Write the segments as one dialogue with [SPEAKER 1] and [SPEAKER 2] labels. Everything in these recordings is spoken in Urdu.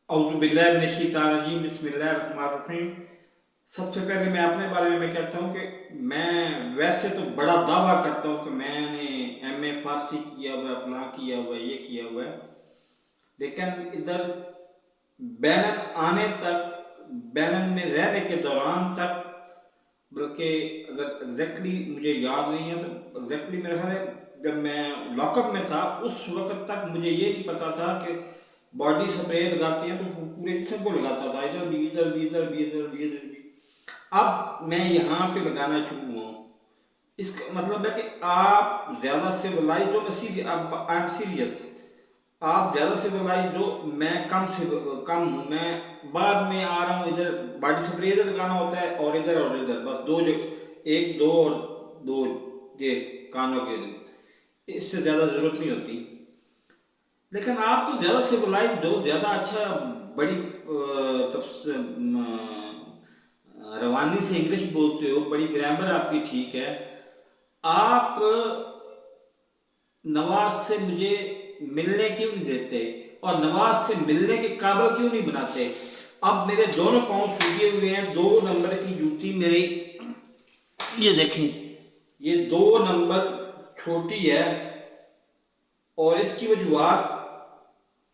[SPEAKER 1] اعوذ باللہ من الشیطان الرجیم بسم اللہ الرحمن الرحیم۔ سب سے پہلے میں اپنے بارے میں کہتا ہوں کہ میں ویسے تو بڑا دعویٰ کرتا ہوں کہ میں نے ایم اے فارسی کیا ہوا ہے، فلاں کیا ہوا ہے، یہ کیا ہوا ہے، لیکن ادھر بینن آنے تک، بینن میں رہنے کے دوران تک، بلکہ اگر ایگزیکٹلی مجھے یاد نہیں ہے تو ایگزیکٹلی میرا خیال ہے جب میں لاک اپ میں تھا اس وقت تک مجھے یہ نہیں پتا تھا کہ باڈی سپرے لگاتے ہیں تو پورے جسم کو لگاتا تھا، ادھر بھی ادھر بھی ادھر بھی ادھر بھی ادھر بھی۔ اب میں یہاں پہ لگانا شروع ہوا ہوں۔ اس کا مطلب ہے کہ آپ زیادہ سیولائز ہو، میں آئی ایم سیریس، آپ زیادہ سیولائز ہو، میں کم ہوں، میں بعد میں آ رہا ہوں۔ ادھر باڈی سپرے ادھر لگانا ہوتا ہے اور ادھر بس دو جگہ، ایک دو اور دو، یہ کانوں کے ادھر، اس سے زیادہ ضرورت نہیں ہوتی۔ لیکن آپ تو زیادہ سیولائزڈ ہو، زیادہ اچھا، بڑی روانی سے انگلش بولتے ہو، بڑی گرامر آپ کی ٹھیک ہے۔ آپ نواز سے مجھے ملنے کیوں نہیں دیتے اور نواز سے ملنے کے قابل کیوں نہیں بناتے؟ اب میرے دونوں پاؤں سوجے ہوئے ہیں، 2 نمبر کی جوتی میری، یہ دیکھیں، یہ 2 نمبر چھوٹی ہے، اور اس کی وجوہات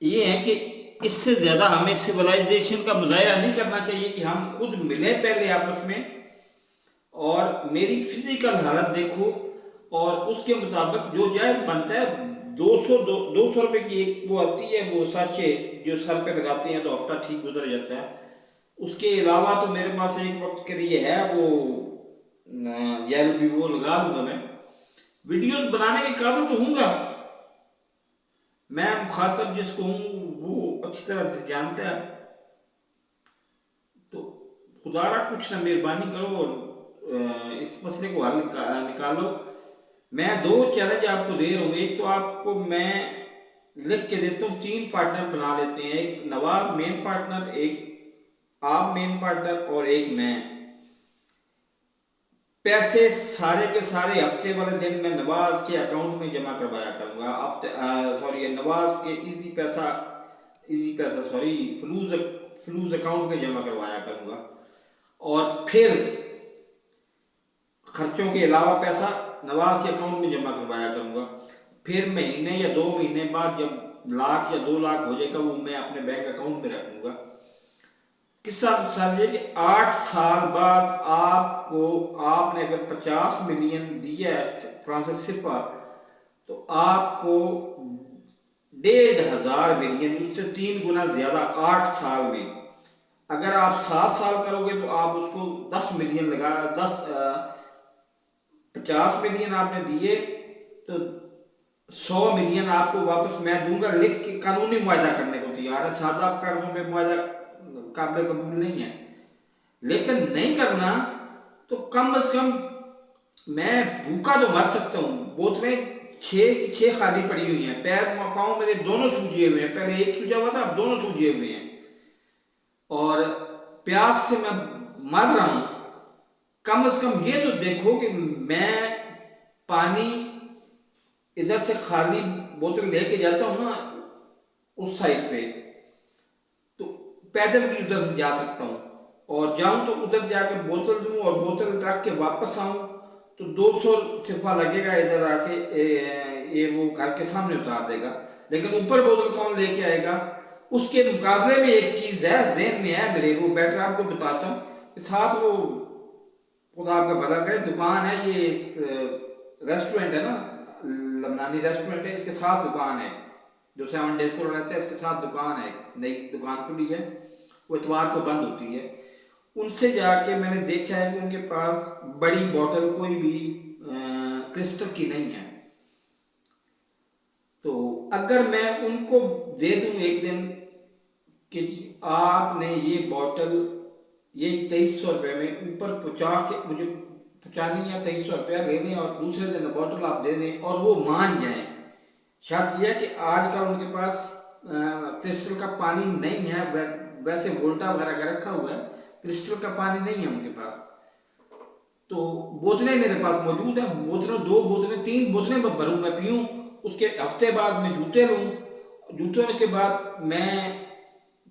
[SPEAKER 1] یہ ہے کہ اس سے زیادہ ہمیں سولائزیشن کا مظاہرہ نہیں کرنا چاہیے کہ ہم خود ملیں پہلے آپس میں، اور میری فزیکل حالت دیکھو اور اس کے مطابق جو جائز بنتا ہے۔ 200 روپے کی ایک وہ آتی ہے، وہ ساچے جو سر پہ لگاتے ہیں تو ہفتہ ٹھیک گزر جاتا ہے۔ اس کے علاوہ تو میرے پاس ایک وقت کے لیے ہے، وہ جیل بھی وہ لگا دوں گا، میں ویڈیوز بنانے کے قابل تو ہوں گا، میں مخاطب جس کو ہوں وہ اچھی طرح سے جانتا ہے۔ تو خدا را کچھ نہ مہربانی کرو اور اس مسئلے کو حل نکالو۔ میں 2 چیلنج آپ کو دے رہا ہوں۔ ایک تو آپ کو میں لکھ کے دیتا ہوں، 3 پارٹنر بنا لیتے ہیں، ایک نواز مین پارٹنر، ایک آپ مین پارٹنر اور ایک میں۔ پیسے سارے کے سارے ہفتے والے دن میں نواز کے اکاؤنٹ میں جمع کروایا کروں گا، نواز کے فلوز اکاؤنٹ میں جمع کروایا کروں گا، اور پھر خرچوں کے علاوہ پیسہ نواز کے اکاؤنٹ میں جمع کروایا کروں گا۔ پھر مہینے یا 2 مہینے بعد جب 1,00,000 یا 2,00,000 ہو جائے گا، وہ میں اپنے بینک اکاؤنٹ میں رکھوں گا۔ قصہ مثال یہ کہ 8 سال بعد آپ نے اگر 50 ملین دیا ہے فرانسس صرفہ، تو آپ کو 1,500 ملین، اس سے 3 گنا زیادہ 8 سال میں۔ اگر آپ 7 سال کرو گے تو آپ اس کو 10 ملین 50 ملین آپ نے دیے تو 100 ملین آپ کو واپس میں دوں گا، لکھ کے قانونی معاہدہ کرنے کو تیار ہے۔ سادہ قرضوں پہ معاہدہ قابل قبول نہیں ہے، لیکن نہیں کرنا تو کم از کم میں بھوکا تو مر سکتا ہوں۔ بوتلیں 6 کی 6 خالی پڑی ہوئی ہیں، پاؤں میرے دونوں سوجے ہوئے ہیں، پہلے ایک سوجا ہوا تھا، اب دونوں سوجے ہوئے ہیں، اور پیاس سے میں مر رہا ہوں۔ کم از کم یہ تو دیکھو کہ میں پانی ادھر سے خالی بوتل لے کے جاتا ہوں نا اس سائڈ پہ، تو پیدل بھی ادھر سے جا سکتا ہوں، اور جاؤں تو ادھر جا کے بوتل دوں اور بوتل رکھ کے واپس آؤں تو 200 صرفہ لگے گا، ادھر آ کے یہ وہ گھر کے سامنے اتار دے گا، لیکن اوپر بوتل کون لے کے آئے گا؟ اس کے مقابلے میں ایک چیز ہے، ذہن میں ہے میرے، وہ بیٹر آپ کو بتاتا ہوں کہ ساتھ وہ، خدا آپ کا بھلا کرے، دکان ہے، یہ ریسٹورنٹ ہے نا، لبنانی ریسٹورنٹ ہے، اس کے ساتھ دکان ہے جو 7 ڈیز کو رہتا ہے، اس کے ساتھ دکان ہے، نئی دکان کھلی ہے، وہ اتوار کو بند ہوتی ہے۔ ان سے جا کے میں نے دیکھا ہے کہ ان کے پاس بڑی بوتل کوئی بھی کرسٹل کی نہیں ہے، تو اگر میں ان کو دے دوں ایک دن کہ آپ نے یہ بوتل، یہ 2300 روپے میں اوپر پہنچا کے مجھے پہنچانی ہے، 2300 روپیہ لے لیں اور دوسرے دن بوتل آپ دے دیں اور وہ مان جائیں۔ شرط یہ ہے کہ آج کل ان کے پاس کرسٹل کا پانی نہیں ہے، ویسے وولٹا وغیرہ کا رکھا ہوا ہے، کرسٹل کا پانی نہیں ہے ان کے پاس، تو بوتلیں میرے پاس موجود ہیں، 2 بوتلیں 3 بوتلیں میں بھروں، میں پیوں، اس کے ہفتے بعد میں جوتے لوں، جوتوں کے بعد میں